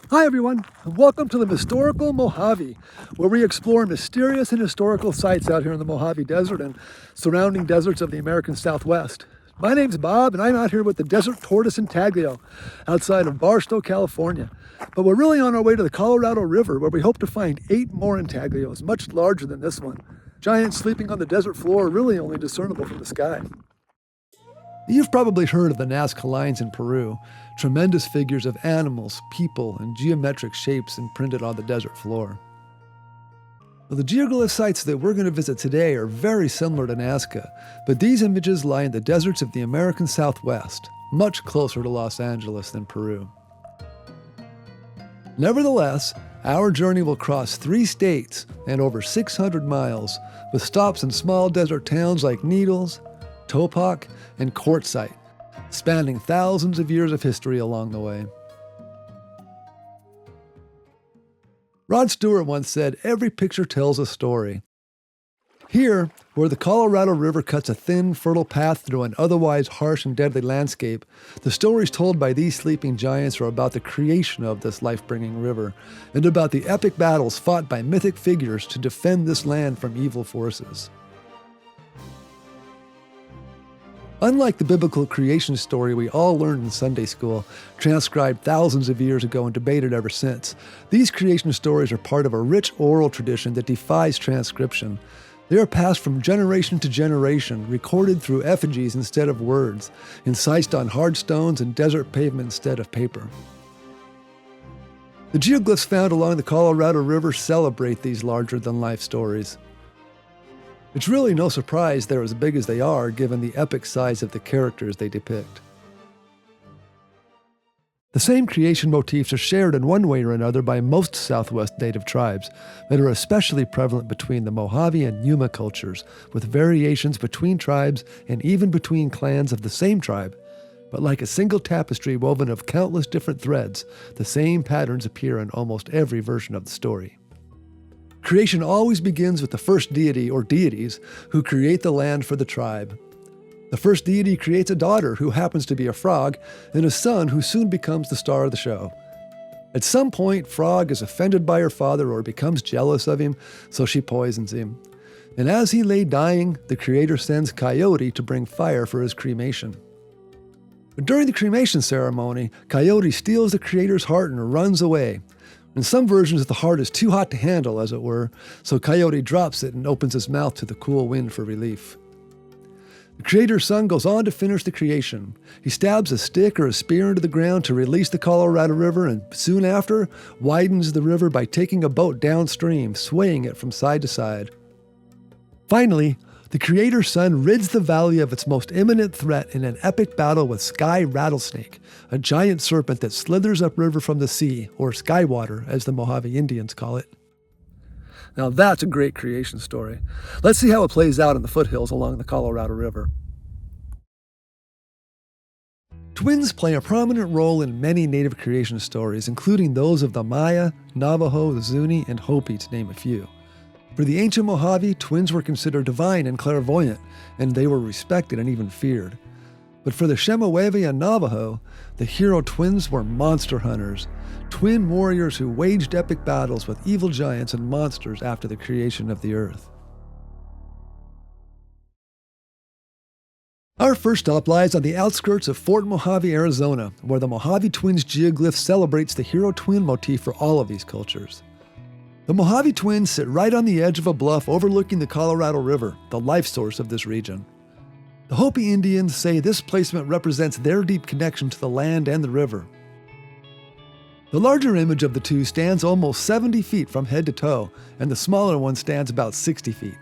Hi everyone, and welcome to the Historical Mojave, where we explore mysterious and historical sites out here in the Mojave Desert and surrounding deserts of the American Southwest. My name's Bob, and I'm out here with the desert tortoise intaglio outside of Barstow, California. But we're really on our way to the Colorado River, where we hope to find 8 more intaglios, much larger than this one. Giants sleeping on the desert floor, really only discernible from the sky. You've probably heard of the Nazca lines in Peru, tremendous figures of animals, people, and geometric shapes imprinted on the desert floor. Well, the geoglyph sites that we're going to visit today are very similar to Nazca, but these images lie in the deserts of the American Southwest, much closer to Los Angeles than Peru. Nevertheless, our journey will cross 3 states and over 600 miles, with stops in small desert towns like Needles, Topak, and Quartzsite, spanning thousands of years of history along the way. Rod Stewart once said, "Every picture tells a story." Here, where the Colorado River cuts a thin, fertile path through an otherwise harsh and deadly landscape, the stories told by these sleeping giants are about the creation of this life-bringing river, and about the epic battles fought by mythic figures to defend this land from evil forces. Unlike the biblical creation story we all learned in Sunday school, transcribed thousands of years ago and debated ever since, these creation stories are part of a rich oral tradition that defies transcription. They are passed from generation to generation, recorded through effigies instead of words, incised on hard stones and desert pavement instead of paper. The geoglyphs found along the Colorado River celebrate these larger-than-life stories. It's really no surprise they're as big as they are, given the epic size of the characters they depict. The same creation motifs are shared in one way or another by most Southwest native tribes, but are especially prevalent between the Mojave and Yuma cultures, with variations between tribes and even between clans of the same tribe. But like a single tapestry woven of countless different threads, the same patterns appear in almost every version of the story. Creation always begins with the first deity or deities who create the land for the tribe. The first deity creates a daughter who happens to be a frog and a son who soon becomes the star of the show. At some point, Frog is offended by her father or becomes jealous of him, so she poisons him. And as he lay dying, the creator sends Coyote to bring fire for his cremation. But during the cremation ceremony, Coyote steals the creator's heart and runs away. In some versions, the heart is too hot to handle, as it were, so Coyote drops it and opens his mouth to the cool wind for relief. The creator's son goes on to finish the creation. He stabs a stick or a spear into the ground to release the Colorado River, and soon after, widens the river by taking a boat downstream, swaying it from side to side. Finally, the creator's son rids the valley of its most imminent threat in an epic battle with Sky-Rattlesnake, a giant serpent that slithers upriver from the sea, or skywater, as the Mojave Indians call it. Now that's a great creation story. Let's see how it plays out in the foothills along the Colorado River. Twins play a prominent role in many native creation stories, including those of the Maya, Navajo, Zuni, and Hopi, to name a few. For the ancient Mojave, twins were considered divine and clairvoyant, and they were respected and even feared. But for the Chemehuevi and Navajo, the hero twins were monster hunters, twin warriors who waged epic battles with evil giants and monsters after the creation of the earth. Our first stop lies on the outskirts of Fort Mojave, Arizona, where the Mojave Twins geoglyph celebrates the hero twin motif for all of these cultures. The Mojave Twins sit right on the edge of a bluff overlooking the Colorado River, the life source of this region. The Hopi Indians say this placement represents their deep connection to the land and the river. The larger image of the two stands almost 70 feet from head to toe, and the smaller one stands about 60 feet.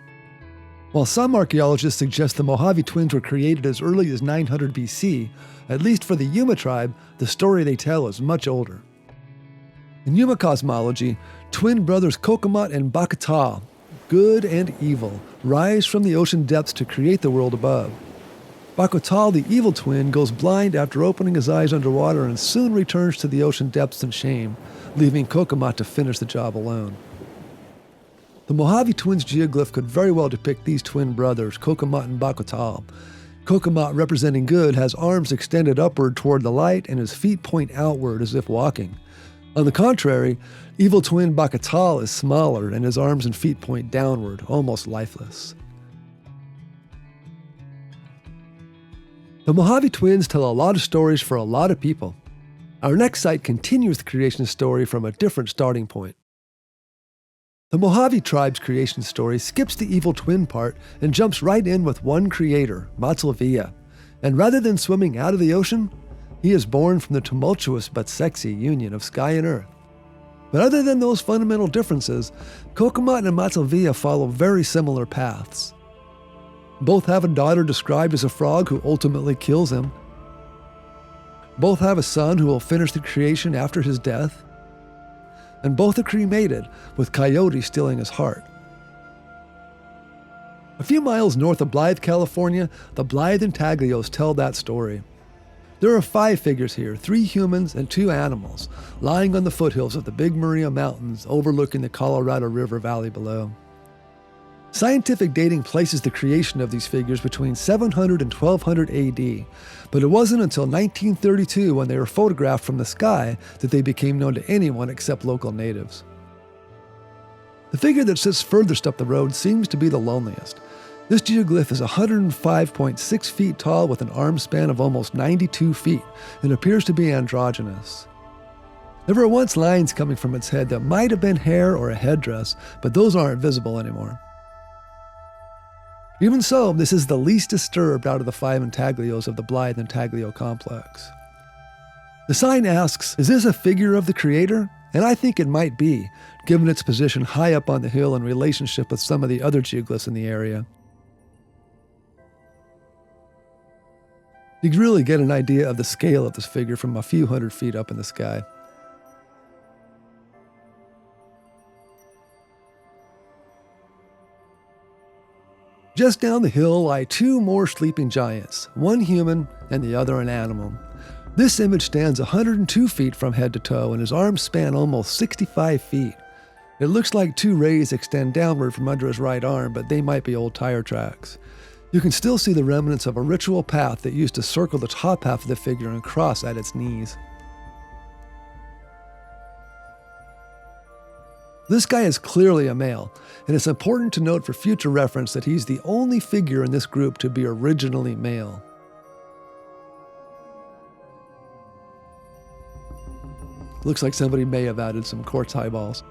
While some archaeologists suggest the Mojave Twins were created as early as 900 BC, at least for the Yuma tribe, the story they tell is much older. In Yuma cosmology, twin brothers Kokomaht and Bakohtal, good and evil, rise from the ocean depths to create the world above. Bakohtal, the evil twin, goes blind after opening his eyes underwater and soon returns to the ocean depths in shame, leaving Kokomaht to finish the job alone. The Mojave Twins geoglyph could very well depict these twin brothers, Kokomaht and Bakohtal. Kokomaht, representing good, has arms extended upward toward the light and his feet point outward as if walking. On the contrary, evil twin Bakohtal is smaller and his arms and feet point downward, almost lifeless. The Mojave twins tell a lot of stories for a lot of people. Our next site continues the creation story from a different starting point. The Mojave tribe's creation story skips the evil twin part and jumps right in with one creator, Matevilya. And rather than swimming out of the ocean, he is born from the tumultuous but sexy union of sky and earth. But other than those fundamental differences, Kokomaht and Matevilya follow very similar paths. Both have a daughter described as a frog who ultimately kills him. Both have a son who will finish the creation after his death. And both are cremated, with Coyote stealing his heart. A few miles north of Blythe, California, the Blythe intaglios tell that story. There are 5 figures here, 3 humans and 2 animals, lying on the foothills of the Big Maria Mountains overlooking the Colorado River Valley below. Scientific dating places the creation of these figures between 700 and 1200 AD, but it wasn't until 1932 when they were photographed from the sky that they became known to anyone except local natives. The figure that sits furthest up the road seems to be the loneliest. This geoglyph is 105.6 feet tall with an arm span of almost 92 feet and appears to be androgynous. There were once lines coming from its head that might have been hair or a headdress, but those aren't visible anymore. Even so, this is the least disturbed out of the 5 intaglios of the Blythe intaglio complex. The sign asks, is this a figure of the creator? And I think it might be, given its position high up on the hill in relationship with some of the other geoglyphs in the area. You can really get an idea of the scale of this figure from a few hundred feet up in the sky. Just down the hill lie 2 more sleeping giants, one human and the other an animal. This image stands 102 feet from head to toe and his arms span almost 65 feet. It looks like 2 rays extend downward from under his right arm, but they might be old tire tracks. You can still see the remnants of a ritual path that used to circle the top half of the figure and cross at its knees. This guy is clearly a male, and it's important to note for future reference that he's the only figure in this group to be originally male. Looks like somebody may have added some quartz eyeballs.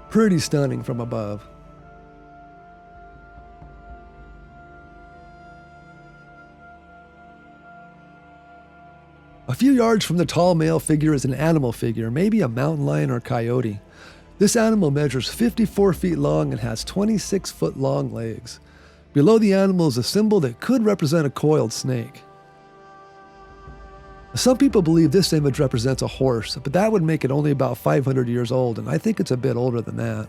Pretty stunning from above. A few yards from the tall male figure is an animal figure, maybe a mountain lion or coyote. This animal measures 54 feet long and has 26-foot long legs. Below the animal is a symbol that could represent a coiled snake. Some people believe this image represents a horse, but that would make it only about 500 years old, and I think it's a bit older than that.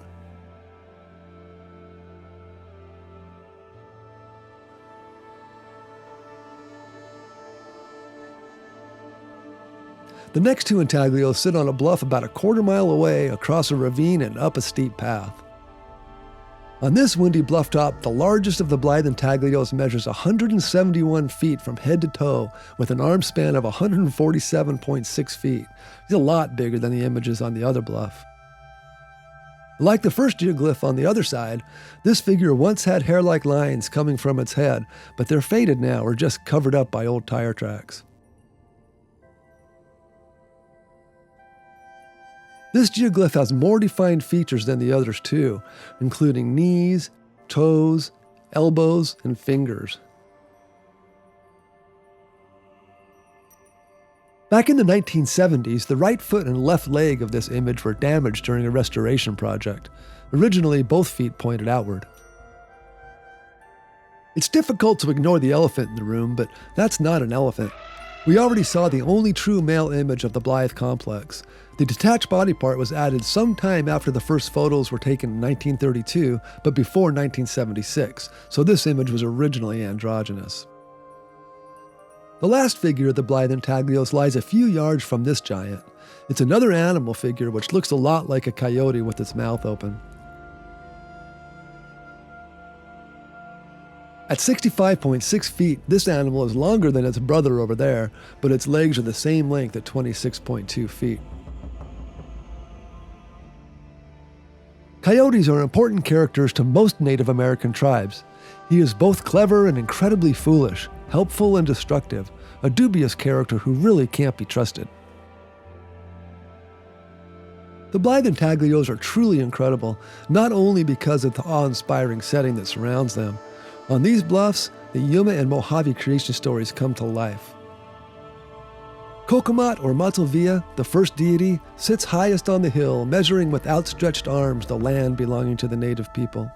The next 2 intaglios sit on a bluff about a quarter mile away across a ravine and up a steep path. On this windy bluff top, the largest of the Blythe intaglios measures 171 feet from head to toe with an arm span of 147.6 feet. He's a lot bigger than the images on the other bluff. Like the first geoglyph on the other side, this figure once had hair-like lines coming from its head, but they're faded now or just covered up by old tire tracks. This geoglyph has more defined features than the others too, including knees, toes, elbows, and fingers. Back in the 1970s, the right foot and left leg of this image were damaged during a restoration project. Originally, both feet pointed outward. It's difficult to ignore the elephant in the room, but that's not an elephant. We already saw the only true male image of the Blythe complex. The detached body part was added sometime after the first photos were taken in 1932, but before 1976, so this image was originally androgynous. The last figure of the Blythe intaglios lies a few yards from this giant. It's another animal figure which looks a lot like a coyote with its mouth open. At 65.6 feet, this animal is longer than its brother over there, but its legs are the same length at 26.2 feet. Coyotes are important characters to most Native American tribes. He is both clever and incredibly foolish, helpful and destructive, a dubious character who really can't be trusted. The Blythe intaglios are truly incredible, not only because of the awe-inspiring setting that surrounds them. On these bluffs, the Yuma and Mojave creation stories come to life. Kokomaht or Matevilya, the first deity, sits highest on the hill, measuring with outstretched arms the land belonging to the native people.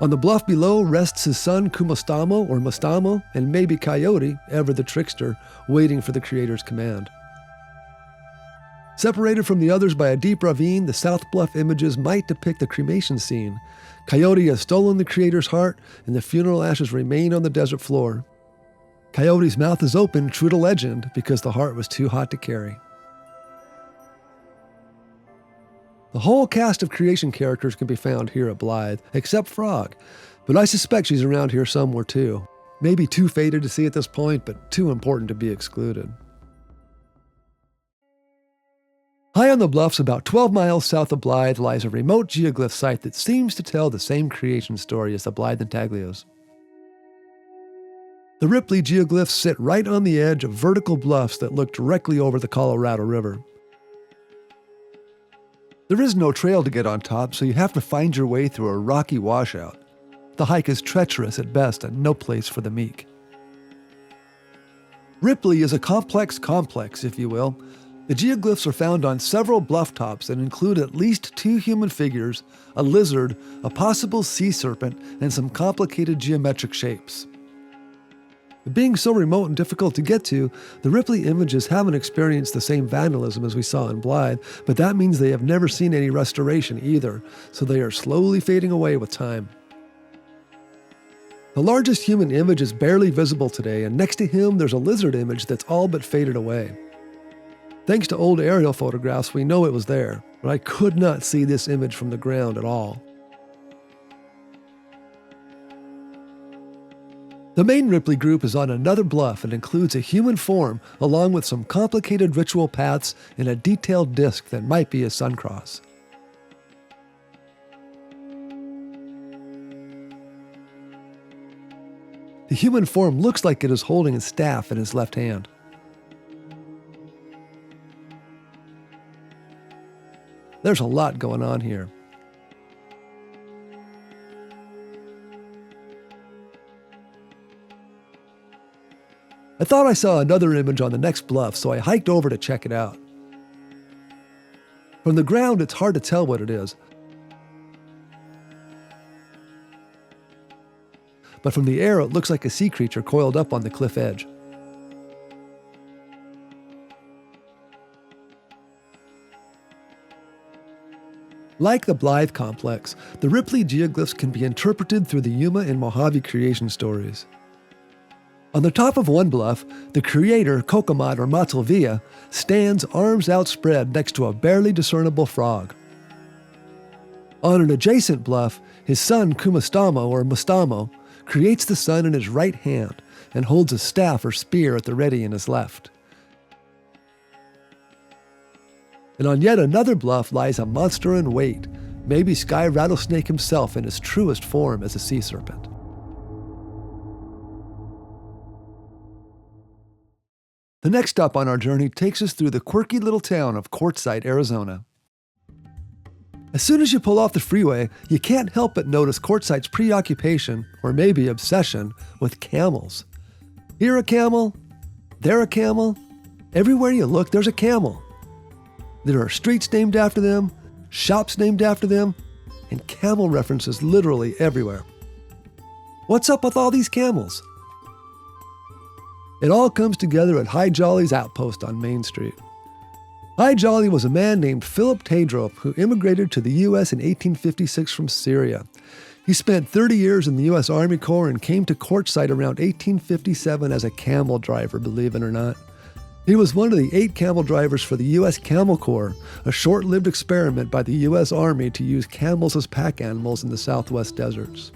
On the bluff below rests his son Kumastamho or Mastamho, and maybe Coyote, ever the trickster, waiting for the creator's command. Separated from the others by a deep ravine, the South Bluff images might depict the cremation scene. Coyote has stolen the creator's heart, and the funeral ashes remain on the desert floor. Coyote's mouth is open, true to legend, because the heart was too hot to carry. The whole cast of creation characters can be found here at Blythe, except Frog, but I suspect she's around here somewhere too. Maybe too faded to see at this point, but too important to be excluded. High on the bluffs about 12 miles south of Blythe lies a remote geoglyph site that seems to tell the same creation story as the Blythe intaglios. The Ripley geoglyphs sit right on the edge of vertical bluffs that look directly over the Colorado River. There is no trail to get on top, so you have to find your way through a rocky washout. The hike is treacherous at best and no place for the meek. Ripley is a complex, if you will. The geoglyphs are found on several bluff tops and include at least 2 human figures, a lizard, a possible sea serpent, and some complicated geometric shapes. Being so remote and difficult to get to, the Ripley images haven't experienced the same vandalism as we saw in Blythe, but that means they have never seen any restoration either, so they are slowly fading away with time. The largest human image is barely visible today, and next to him there's a lizard image that's all but faded away. Thanks to old aerial photographs, we know it was there, but I could not see this image from the ground at all. The main Ripley group is on another bluff and includes a human form along with some complicated ritual paths and a detailed disc that might be a sun cross. The human form looks like it is holding a staff in his left hand. There's a lot going on here. I thought I saw another image on the next bluff, so I hiked over to check it out. From the ground, it's hard to tell what it is. But from the air, it looks like a sea creature coiled up on the cliff edge. Like the Blythe complex, the Ripley geoglyphs can be interpreted through the Yuma and Mojave creation stories. On the top of one bluff, the creator, Kokomaht or Matevilya, stands arms outspread next to a barely discernible frog. On an adjacent bluff, his son Kumastamho or Mastamho creates the sun in his right hand and holds a staff or spear at the ready in his left. And on yet another bluff lies a monster in wait, maybe Sky-Rattlesnake himself in his truest form as a sea serpent. The next stop on our journey takes us through the quirky little town of Quartzsite, Arizona. As soon as you pull off the freeway, you can't help but notice Quartzsite's preoccupation, or maybe obsession, with camels. Here a camel, there a camel. Everywhere you look, there's a camel. There are streets named after them, shops named after them, and camel references literally everywhere. What's up with all these camels? It all comes together at High Jolly's outpost on Main Street. High Jolly was a man named Philip Tadrop who immigrated to the U.S. in 1856 from Syria. He spent 30 years in the U.S. Army Corps and came to Quartzsite around 1857 as a camel driver, believe it or not. He was one of the 8 camel drivers for the U.S. Camel Corps, a short-lived experiment by the U.S. Army to use camels as pack animals in the Southwest deserts.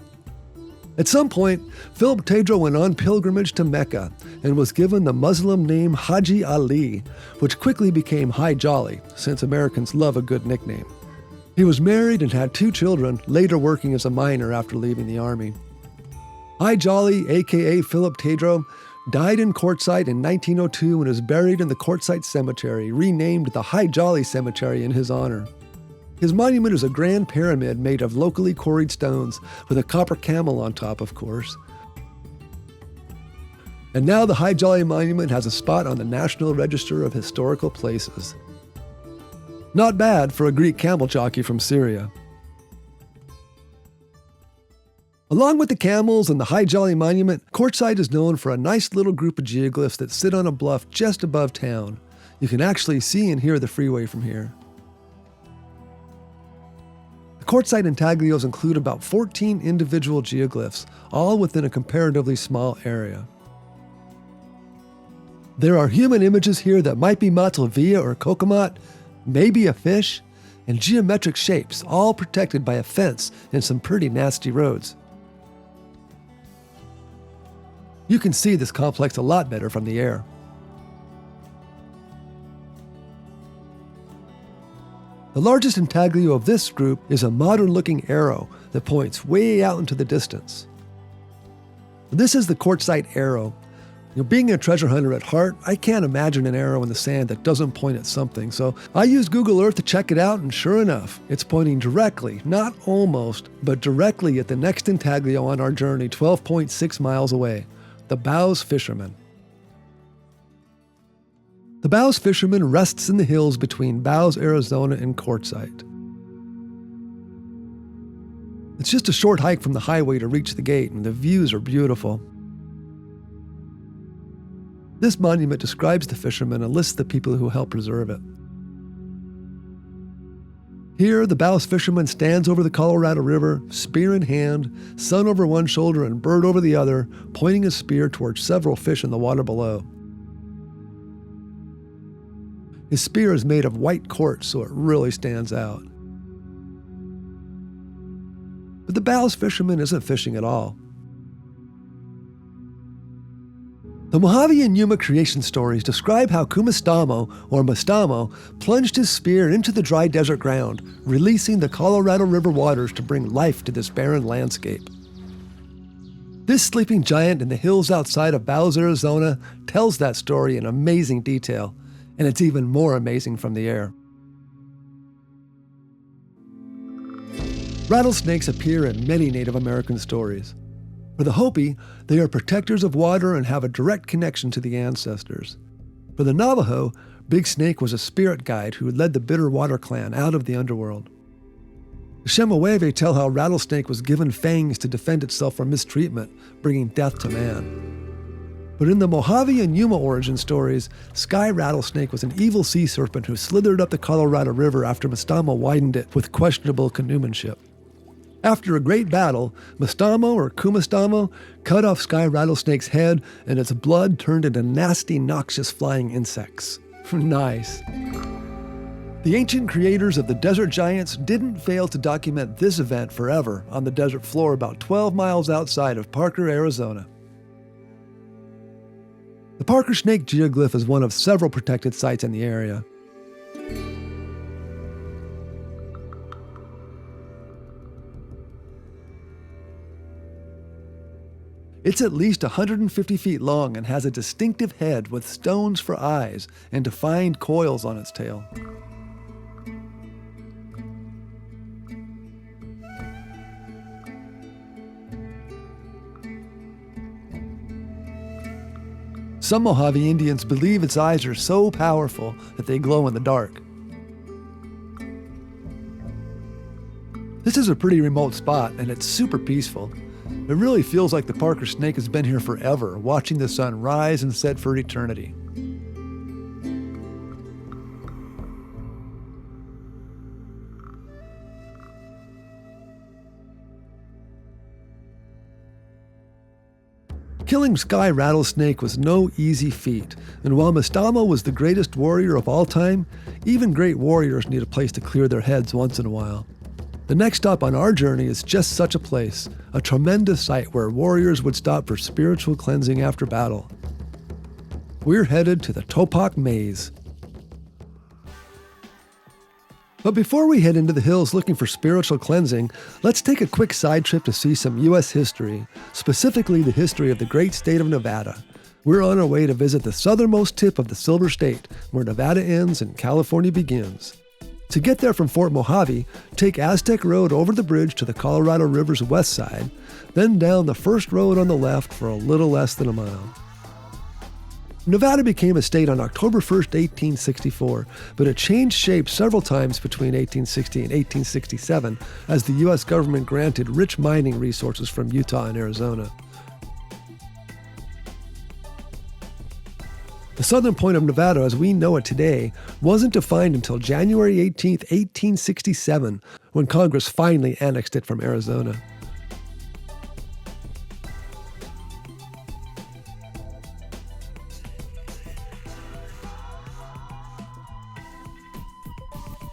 At some point, Philip Tedro went on pilgrimage to Mecca and was given the Muslim name Haji Ali, which quickly became Hi Jolly, since Americans love a good nickname. He was married and had 2 children, later working as a miner after leaving the army. Hi Jolly, aka Philip Tedro, died in Quartzsite in 1902 and is buried in the Quartzsite Cemetery, renamed the Hi Jolly Cemetery in his honor. His monument is a grand pyramid made of locally quarried stones with a copper camel on top, of course. And now the Hi Jolly Monument has a spot on the National Register of Historical Places. Not bad for a Greek camel jockey from Syria. Along with the camels and the Hi Jolly Monument, Quartzsite is known for a nice little group of geoglyphs that sit on a bluff just above town. You can actually see and hear the freeway from here. The Quartzsite intaglios include about 14 individual geoglyphs, all within a comparatively small area. There are human images here that might be Matevilya or Kokomaht, maybe a fish, and geometric shapes, all protected by a fence and some pretty nasty roads. You can see this complex a lot better from the air. The largest intaglio of this group is a modern-looking arrow that points way out into the distance. This is the Quartzsite arrow. Being a treasure hunter at heart, I can't imagine an arrow in the sand that doesn't point at something, so I used Google Earth to check it out, and sure enough, it's pointing directly, not almost, but directly at the next intaglio on our journey 12.6 miles away, the Bowes Fisherman. The Bowes Fisherman rests in the hills between Bowes, Arizona and Quartzsite. It's just a short hike from the highway to reach the gate, and the views are beautiful. This monument describes the fisherman and lists the people who help preserve it. Here, the Bowes Fisherman stands over the Colorado River, spear in hand, sun over one shoulder and bird over the other, pointing his spear towards several fish in the water below. His spear is made of white quartz, so it really stands out. But the Bowes Fisherman isn't fishing at all. The Mojave and Yuma creation stories describe how Kumastamho, or Mastamho, plunged his spear into the dry desert ground, releasing the Colorado River waters to bring life to this barren landscape. This sleeping giant in the hills outside of Bowes, Arizona, tells that story in amazing detail, and it's even more amazing from the air. Rattlesnakes appear in many Native American stories. For the Hopi, they are protectors of water and have a direct connection to the ancestors. For the Navajo, Big Snake was a spirit guide who led the Bitter Water clan out of the underworld. The Chemehuevi tell how Rattlesnake was given fangs to defend itself from mistreatment, bringing death to man. But in the Mojave and Yuma origin stories, Sky-Rattlesnake was an evil sea serpent who slithered up the Colorado River after Mastamho widened it with questionable canoemanship. After a great battle, Mastamho or Kumastamho cut off Sky-Rattlesnake's head and its blood turned into nasty, noxious flying insects. Nice. The ancient creators of the desert giants didn't fail to document this event forever on the desert floor about 12 miles outside of Parker, Arizona. The Parker Snake Geoglyph is one of several protected sites in the area. It's at least 150 feet long and has a distinctive head with stones for eyes and defined coils on its tail. Some Mojave Indians believe its eyes are so powerful that they glow in the dark. This is a pretty remote spot, and it's super peaceful. It really feels like the Parker Snake has been here forever, watching the sun rise and set for eternity. Killing Sky-Rattlesnake was no easy feat, and while Mastamho was the greatest warrior of all time, even great warriors need a place to clear their heads once in a while. The next stop on our journey is just such a place, a tremendous site where warriors would stop for spiritual cleansing after battle. We're headed to the Topak Maze. But before we head into the hills looking for spiritual cleansing, let's take a quick side trip to see some U.S. history, specifically the history of the great state of Nevada. We're on our way to visit the southernmost tip of the Silver State, where Nevada ends and California begins. To get there from Fort Mojave, take Aztec Road over the bridge to the Colorado River's west side, then down the first road on the left for a little less than a mile. Nevada became a state on October 1st, 1864, but it changed shape several times between 1860 and 1867 as the U.S. government granted rich mining resources from Utah and Arizona. The southern point of Nevada as we know it today wasn't defined until January 18, 1867, when Congress finally annexed it from Arizona.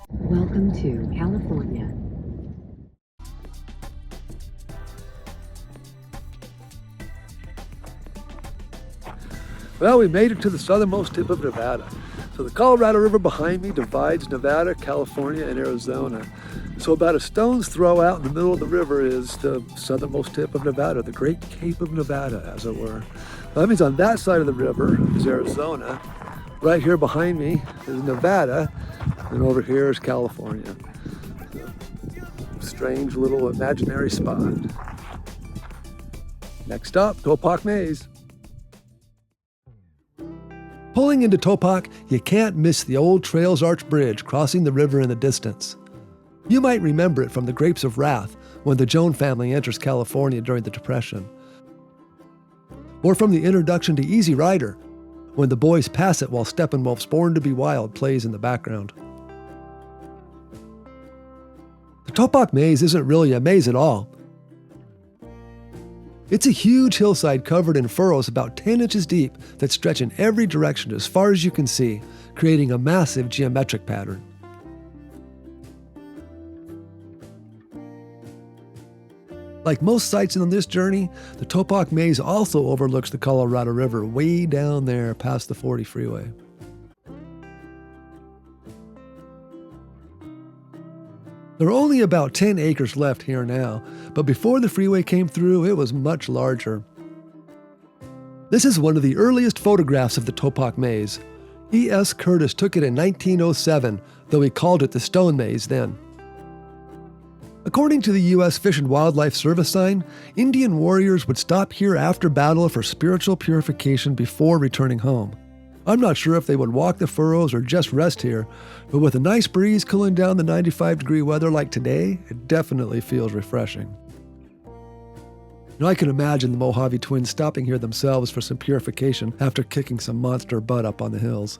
Welcome to California. Well, we made it to the southernmost tip of Nevada. So the Colorado River behind me divides Nevada, California, and Arizona. So about a stone's throw out in the middle of the river is the southernmost tip of Nevada, the Great Cape of Nevada, as it were. That means on that side of the river is Arizona. Right here behind me is Nevada, and over here is California. A strange little imaginary spot. Next up, Topak Maze. Pulling into Topak, you can't miss the old Trails Arch Bridge crossing the river in the distance. You might remember it from the Grapes of Wrath, when the Joan family enters California during the Depression. Or from the introduction to Easy Rider, when the boys pass it while Steppenwolf's Born to be Wild plays in the background. The Topak Maze isn't really a maze at all. It's a huge hillside covered in furrows about 10 inches deep that stretch in every direction as far as you can see, creating a massive geometric pattern. Like most sites on this journey, the Topak Maze also overlooks the Colorado River way down there past the 40 freeway. There are only about 10 acres left here now, but before the freeway came through, it was much larger. This is one of the earliest photographs of the Topak Maze. E.S. Curtis took it in 1907, though he called it the Stone Maze then. According to the U.S. Fish and Wildlife Service sign, Indian warriors would stop here after battle for spiritual purification before returning home. I'm not sure if they would walk the furrows or just rest here, but with a nice breeze cooling down the 95-degree weather like today, it definitely feels refreshing. Now, I can imagine the Mojave twins stopping here themselves for some purification after kicking some monster butt up on the hills.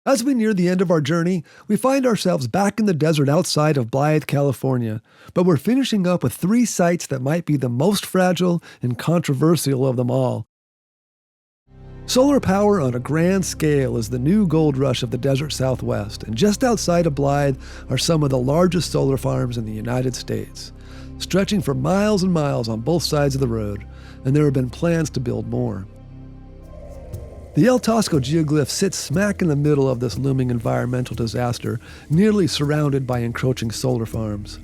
As we near the end of our journey, we find ourselves back in the desert outside of Blythe, California, but we're finishing up with 3 sites that might be the most fragile and controversial of them all. Solar power on a grand scale is the new gold rush of the desert Southwest, and just outside of Blythe are some of the largest solar farms in the United States, stretching for miles and miles on both sides of the road, and there have been plans to build more. The El Tosco Geoglyph sits smack in the middle of this looming environmental disaster, nearly surrounded by encroaching solar farms.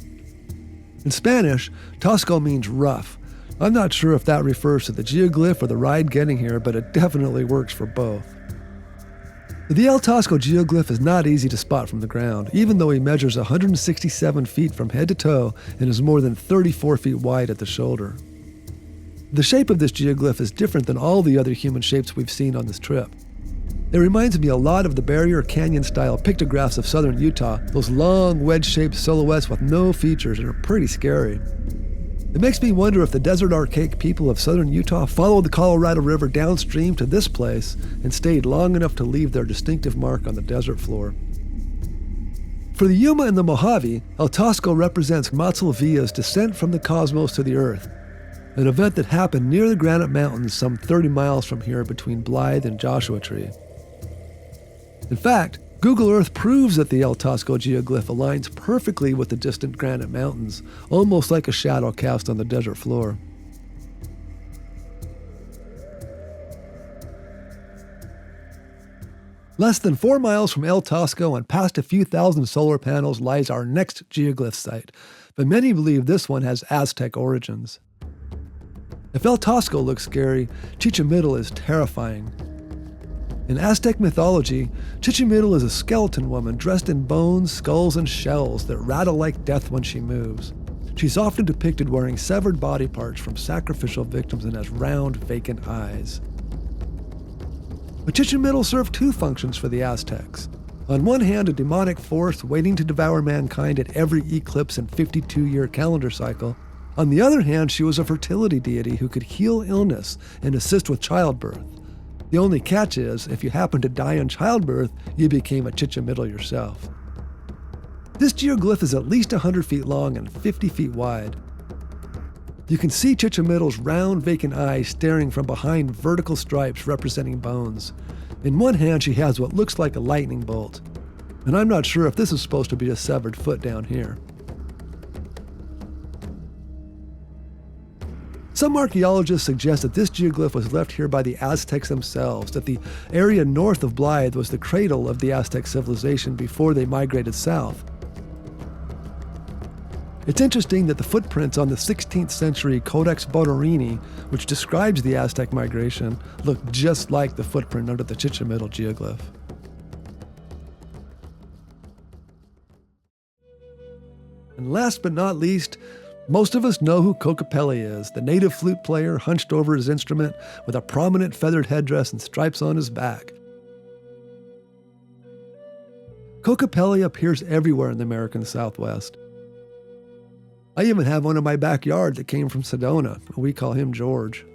In Spanish, Tosco means rough. I'm not sure if that refers to the geoglyph or the ride getting here, but it definitely works for both. The El Tosco Geoglyph is not easy to spot from the ground, even though he measures 167 feet from head to toe and is more than 34 feet wide at the shoulder. The shape of this geoglyph is different than all the other human shapes we've seen on this trip. It reminds me a lot of the Barrier Canyon-style pictographs of southern Utah, those long, wedge-shaped silhouettes with no features and are pretty scary. It makes me wonder if the desert archaic people of southern Utah followed the Colorado River downstream to this place and stayed long enough to leave their distinctive mark on the desert floor. For the Yuma and the Mojave, El Tosco represents Matevilya's descent from the cosmos to the earth, an event that happened near the Granite Mountains some 30 miles from here between Blythe and Joshua Tree. In fact, Google Earth proves that the El Tosco geoglyph aligns perfectly with the distant granite mountains, almost like a shadow cast on the desert floor. Less than 4 miles from El Tosco and past a few thousand solar panels lies our next geoglyph site, but many believe this one has Aztec origins. If El Tosco looks scary, Chichimitl is terrifying. In Aztec mythology, Chichimitl is a skeleton woman dressed in bones, skulls, and shells that rattle like death when she moves. She's often depicted wearing severed body parts from sacrificial victims and has round, vacant eyes. But Chichimitl served two functions for the Aztecs. On one hand, a demonic force waiting to devour mankind at every eclipse and 52-year calendar cycle. On the other hand, she was a fertility deity who could heal illness and assist with childbirth. The only catch is, if you happen to die in childbirth, you became a Chichimitl yourself. This geoglyph is at least 100 feet long and 50 feet wide. You can see Chichimitl's round, vacant eyes staring from behind vertical stripes representing bones. In one hand, she has what looks like a lightning bolt. And I'm not sure if this is supposed to be a severed foot down here. Some archaeologists suggest that this geoglyph was left here by the Aztecs themselves, that the area north of Blythe was the cradle of the Aztec civilization before they migrated south. It's interesting that the footprints on the 16th century Codex Botorini, which describes the Aztec migration, look just like the footprint under the Chichimitl geoglyph. And last but not least, most of us know who Kokopelli is, the native flute player hunched over his instrument with a prominent feathered headdress and stripes on his back. Kokopelli appears everywhere in the American Southwest. I even have one in my backyard that came from Sedona. We call him George.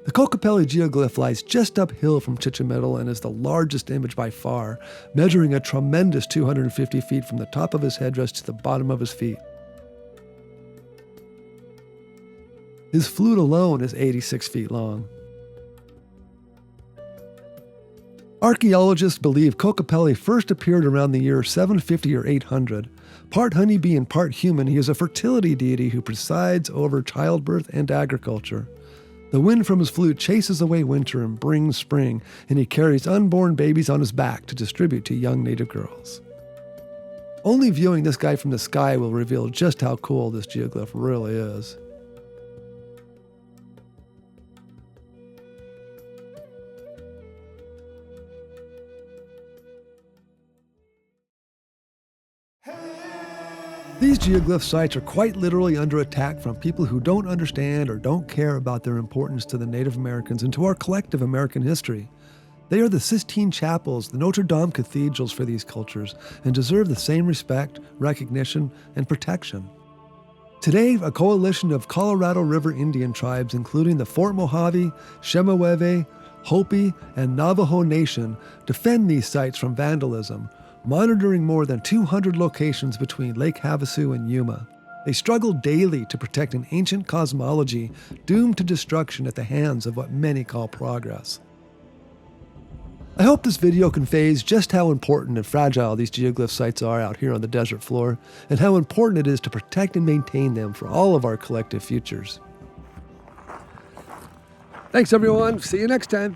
The Kokopelli geoglyph lies just uphill from Chichimitl and is the largest image by far, measuring a tremendous 250 feet from the top of his headdress to the bottom of his feet. His flute alone is 86 feet long. Archaeologists believe Kokopelli first appeared around the year 750 or 800. Part honeybee and part human, he is a fertility deity who presides over childbirth and agriculture. The wind from his flute chases away winter and brings spring, and he carries unborn babies on his back to distribute to young native girls. Only viewing this guy from the sky will reveal just how cool this geoglyph really is. These geoglyph sites are quite literally under attack from people who don't understand or don't care about their importance to the Native Americans and to our collective American history. They are the Sistine Chapels, the Notre Dame cathedrals for these cultures, and deserve the same respect, recognition, and protection. Today, a coalition of Colorado River Indian tribes, including the Fort Mojave, Chemehuevi, Hopi, and Navajo Nation, defend these sites from vandalism, monitoring more than 200 locations between Lake Havasu and Yuma. They struggle daily to protect an ancient cosmology doomed to destruction at the hands of what many call progress. I hope this video conveys just how important and fragile these geoglyph sites are out here on the desert floor, and how important it is to protect and maintain them for all of our collective futures. Thanks everyone, see you next time.